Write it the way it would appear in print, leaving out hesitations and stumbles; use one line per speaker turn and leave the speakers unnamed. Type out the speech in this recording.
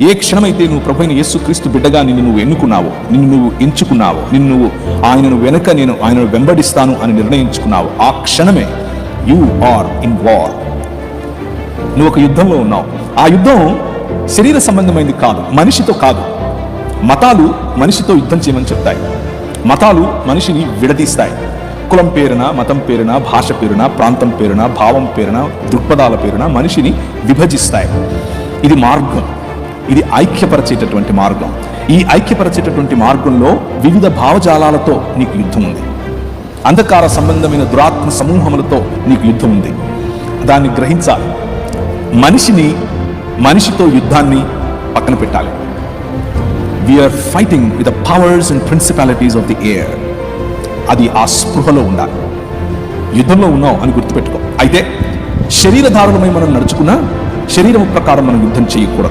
ఏ క్షణమైతే నువ్వు ప్రభువైన యేసుక్రీస్తు బిడ్డగా నిన్ను నువ్వు ఎన్నుకున్నావో, నిన్ను నువ్వు ఎంచుకున్నావో, నేను ఆయనను వెంబడిస్తాను అని నిర్ణయించుకున్నావు, ఆ క్షణమే యు ఆర్ ఇన్ వార్. నువ్వు ఒక యుద్ధంలో ఉన్నావు. ఆ యుద్ధం శరీర సంబంధమైనది కాదు, మనిషితో కాదు. మతాలు మనిషితో యుద్ధం చేయమని చెప్తాయి. మతాలు మనిషిని విడదీస్తాయి. కులం పేరున, మతం పేరున, భాష పేరున, ప్రాంతం పేరున, భావం పేరున, దృక్పథాల పేరున మనిషిని విభజిస్తాయి. ఇది మార్గం, ఇది ఐక్యపరిచేటటువంటి మార్గం. ఈ ఐక్యపరిచేటటువంటి మార్గంలో వివిధ భావజాలాలతో నీకు యుద్ధం ఉంది. అంధకార సంబంధమైన దురాత్మ సమూహములతో నీకు యుద్ధం ఉంది. దాన్ని గ్రహించాలి. మనిషితో యుద్ధాన్ని పక్కన పెట్టాలి. We're fighting with the powers and principalities of the air. అది ఆ స్పృహలో ఉండాలి. యుద్ధంలో ఉన్నావు అని గుర్తుపెట్టుకో. అయితే శరీరధారులమై మనం నడుచుకున్నా శరీరం ప్రకారం మనం యుద్ధం చేయకూడదు.